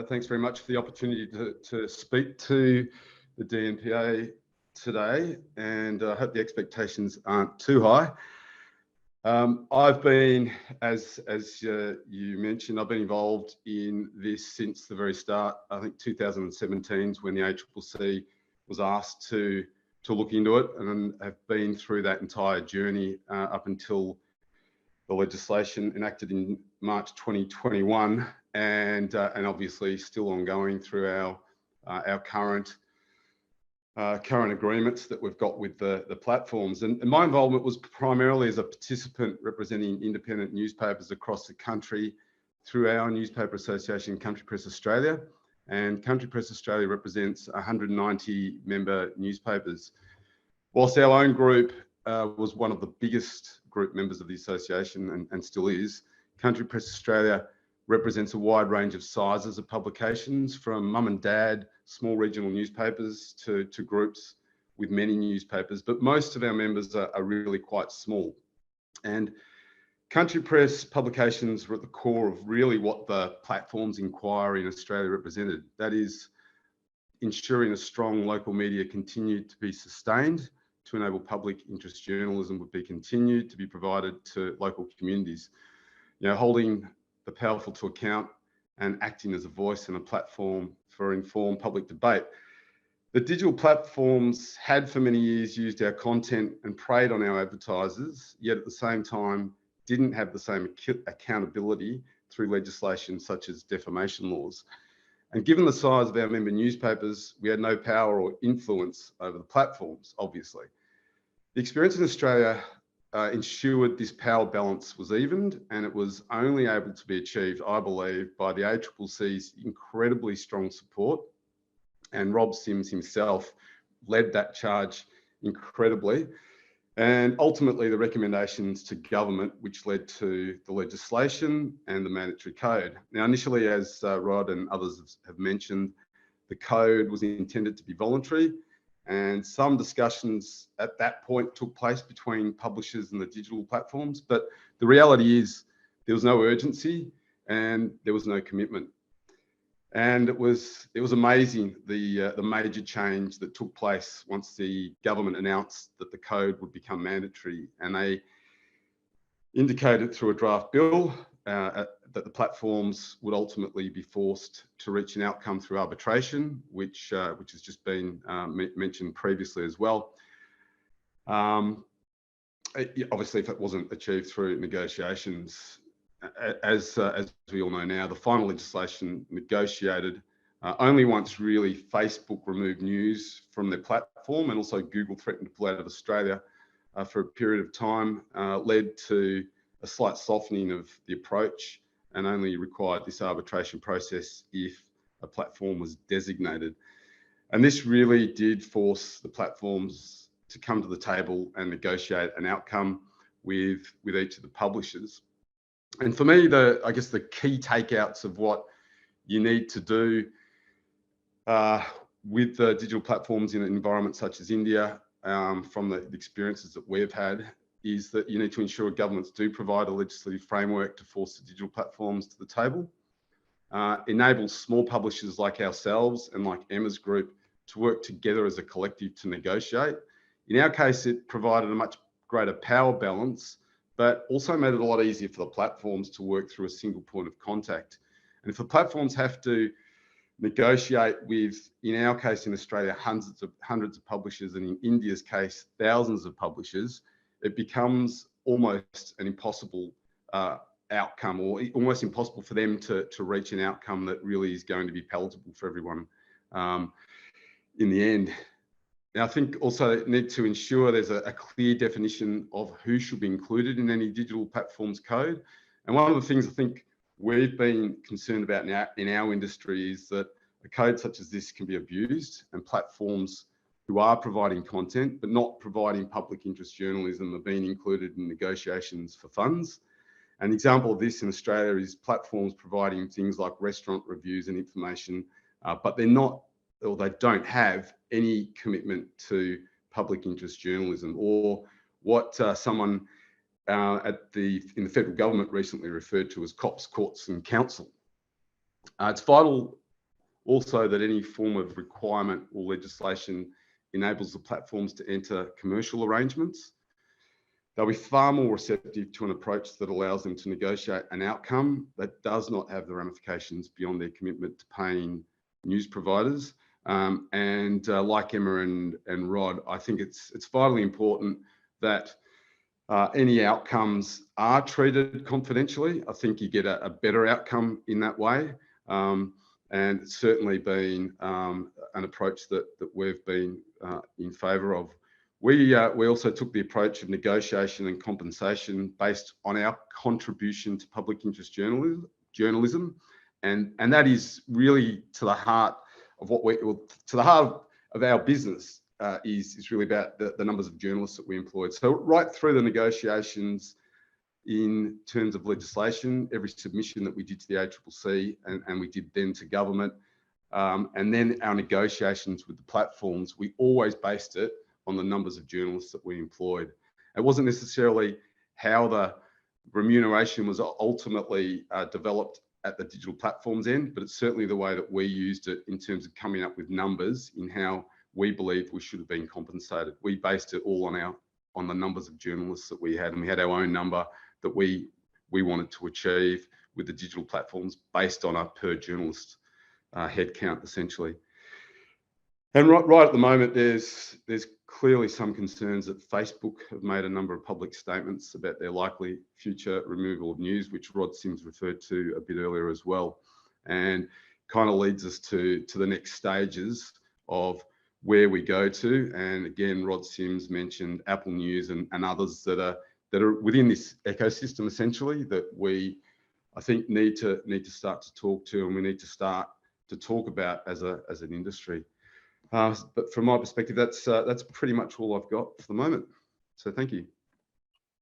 Thanks very much for the opportunity to speak to the DNPA today, and I hope the expectations aren't too high. I've been, as you mentioned, I've been involved in this since the very start. I think 2017 is when the ACCC was asked to look into it, and have been through that entire journey up until the legislation enacted in March 2021, and obviously still ongoing through our current agreements that we've got with the platforms. And my involvement was primarily as a participant representing independent newspapers across the country through our newspaper association, Country Press Australia. And Country Press Australia represents 190 member newspapers. Whilst our own group was one of the biggest group members of the association and still is, Country Press Australia represents a wide range of sizes of publications, from mum and dad, small regional newspapers to groups with many newspapers, but most of our members are really quite small. And Country Press publications were at the core of really what the platforms inquiry in Australia represented. That is, ensuring a strong local media continued to be sustained to enable public interest journalism would be continued to be provided to local communities. You know, holding the powerful to account and acting as a voice and a platform for informed public debate. The digital platforms had for many years used our content and preyed on our advertisers, yet at the same time didn't have the same accountability through legislation such as defamation laws. And given the size of our member newspapers, we had no power or influence over the platforms, obviously. The experience in Australia ensured this power balance was evened, and it was only able to be achieved, I believe, by the ACCC's incredibly strong support. And Rob Sims himself led that charge incredibly. And ultimately the recommendations to government, which led to the legislation and the mandatory code. Now, initially, as Rod and others have mentioned, the code was intended to be voluntary, and some discussions at that point took place between publishers and the digital platforms. But the reality is there was no urgency and there was no commitment. And it was amazing, the major change that took place once the government announced that the code would become mandatory, and they indicated through a draft bill that the platforms would ultimately be forced to reach an outcome through arbitration, which has just been mentioned previously as well. Obviously, if it wasn't achieved through negotiations, as we all know now, the final legislation negotiated only once really Facebook removed news from their platform, and also Google threatened to pull out of Australia for a period of time, led to a slight softening of the approach, and only required this arbitration process if a platform was designated. And this really did force the platforms to come to the table and negotiate an outcome with each of the publishers. And for me, I guess the key takeouts of what you need to do with the digital platforms in an environment such as India, from the experiences that we've had, is that you need to ensure governments do provide a legislative framework to force the digital platforms to the table, enable small publishers like ourselves and like Emma's group to work together as a collective to negotiate. In our case, it provided a much greater power balance, but also made it a lot easier for the platforms to work through a single point of contact. And if the platforms have to negotiate with, in our case in Australia, hundreds of publishers, and in India's case, thousands of publishers, it becomes almost an impossible outcome, or almost impossible for them to reach an outcome that really is going to be palatable for everyone in the end. Now, I think also need to ensure there's a clear definition of who should be included in any digital platforms code. And one of the things I think we've been concerned about in our industry is that a code such as this can be abused, and platforms who are providing content but not providing public interest journalism are being included in negotiations for funds. An example of this in Australia is platforms providing things like restaurant reviews and information, but they're not, or they don't have any commitment to public interest journalism, or what someone in the federal government recently referred to as cops, courts and council. It's vital Also, that any form of requirement or legislation enables the platforms to enter commercial arrangements. They'll be far more receptive to an approach that allows them to negotiate an outcome that does not have the ramifications beyond their commitment to paying news providers. Like Emma and Rod, I think it's vitally important that any outcomes are treated confidentially. I think you get a better outcome in that way. And it's certainly been an approach that we've been in favour of. We also took the approach of negotiation and compensation based on our contribution to public interest journalism, and that is really to the heart of our business. Is really about the numbers of journalists that we employed. So right through the negotiations in terms of legislation, every submission that we did to the ACCC and we did then to government, and then our negotiations with the platforms, we always based it on the numbers of journalists that we employed. It wasn't necessarily how the remuneration was ultimately developed at the digital platforms end, but it's certainly the way that we used it in terms of coming up with numbers in how we believed we should have been compensated. We based it all on the numbers of journalists that we had, and we had our own number that we wanted to achieve with the digital platforms based on a per journalist head count, essentially. And right at the moment, there's clearly some concerns that Facebook have made a number of public statements about their likely future removal of news, which Rod Sims referred to a bit earlier as well, and kind of leads us to the next stages of where we go to. And again, Rod Sims mentioned Apple News and others that are within this ecosystem, essentially, that I think need to start to talk to, and we need to start to talk about as an industry. But from my perspective, that's pretty much all I've got for the moment. So thank you.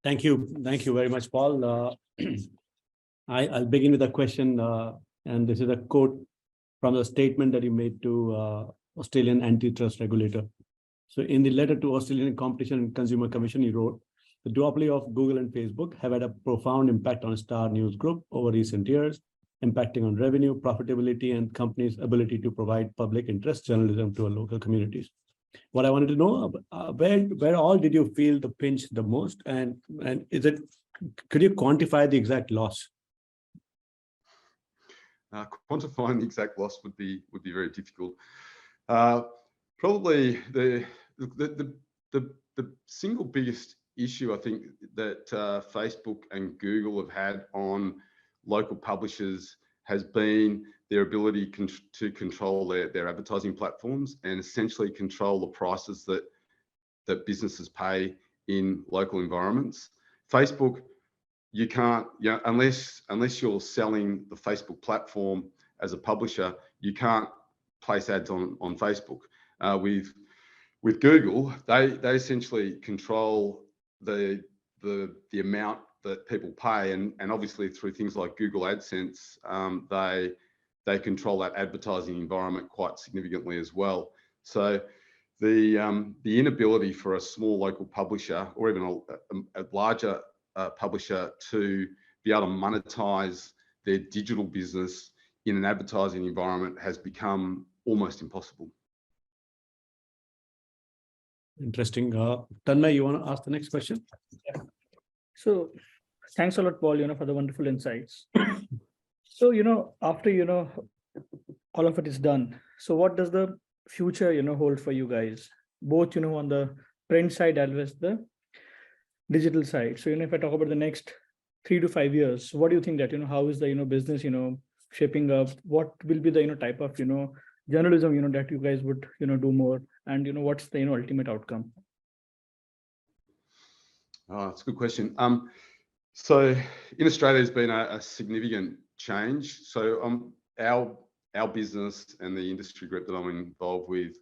Thank you very much, Paul. I'll begin with a question, and this is a quote from the statement that you made to Australian antitrust regulator. So in the letter to Australian Competition and Consumer Commission, you wrote, the duopoly of Google and Facebook have had a profound impact on Star News Group over recent years, impacting on revenue, profitability, and companies' ability to provide public interest journalism to our local communities. What I wanted to know, where all did you feel the pinch the most, and could you quantify the exact loss? Quantifying the exact loss would be very difficult. Probably the single biggest issue I think that Facebook and Google have had on local publishers has been their ability to control their advertising platforms and essentially control the prices that businesses pay in local environments. Facebook, you can't, unless you're selling the Facebook platform as a publisher, you can't place ads on Facebook. With Google, they essentially control the amount that people pay, and obviously through things like Google AdSense, they control that advertising environment quite significantly as well. So the inability for a small local publisher or even a larger publisher to be able to monetize their digital business in an advertising environment has become almost impossible. Interesting. Tanmay, you want to ask the next question? Yeah. So thanks a lot, Paul, for the wonderful insights. So, after, all of it is done. So what does the future, hold for you guys, both, on the print side as well as the digital side? So, if I talk about the next 3 to 5 years, what do you think that, how is the, business, shaping up? What will be the, type of, journalism, that you guys would, do more? And, what's the, ultimate outcome? Oh, that's a good question. So in Australia, there's been a significant change. So our business and the industry group that I'm involved with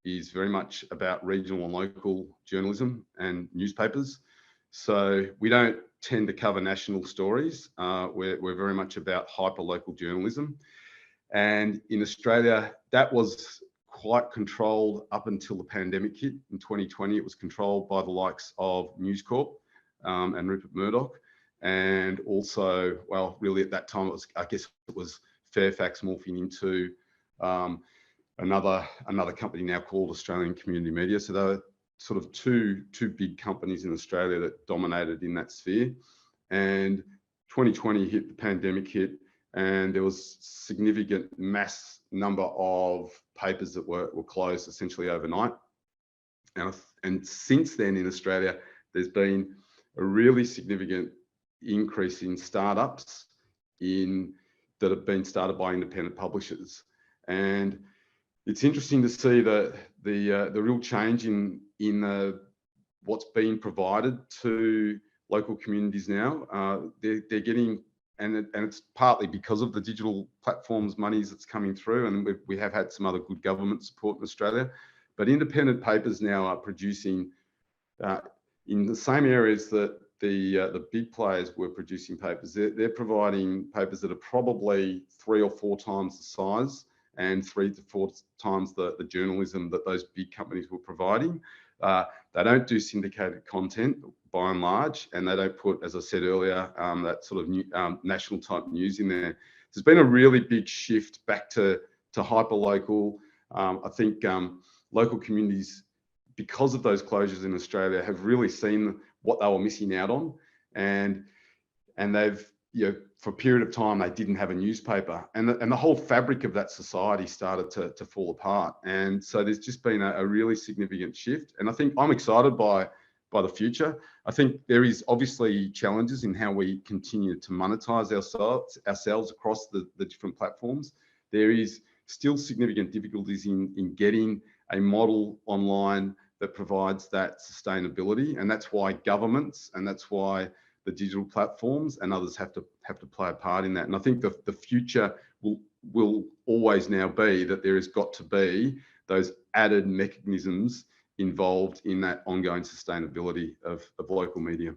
is very much about regional and local journalism and newspapers. So we don't tend to cover national stories. We're very much about hyper-local journalism. And in Australia, that was quite controlled up until the pandemic hit in 2020. It was controlled by the likes of News Corp and Rupert Murdoch. And also, well, really at that time, it was Fairfax morphing into another company now called Australian Community Media. So there were sort of two big companies in Australia that dominated in that sphere. And 2020 hit, the pandemic hit, and there was significant mass number of papers that were closed essentially overnight. And since then in Australia, there's been a really significant increase in startups that have been started by independent publishers. And it's interesting to see the real change in what's being provided to local communities now. They're getting, and it's partly because of the digital platforms monies that's coming through, and we have had some other good government support in Australia. But independent papers now are producing in the same areas that the big players were producing papers. They're providing papers that are probably 3 or 4 times the size and 3 to 4 times the journalism that those big companies were providing. They don't do syndicated content by and large, and they don't put, as I said earlier, that sort of new, national type news in there. There's been a really big shift back to hyper-local. I think local communities, because of those closures in Australia, have really seen what they were missing out on, and they've, for a period of time, they didn't have a newspaper, and the whole fabric of that society started to fall apart. And so there's just been a really significant shift, and I think I'm excited by the future. I think there is obviously challenges in how we continue to monetize ourselves across the different platforms. There is still significant difficulties in getting a model online that provides that sustainability, and that's why governments, and that's why the digital platforms and others have to play a part in that. And I think the future will always now be that there has got to be those added mechanisms involved in that ongoing sustainability of local media.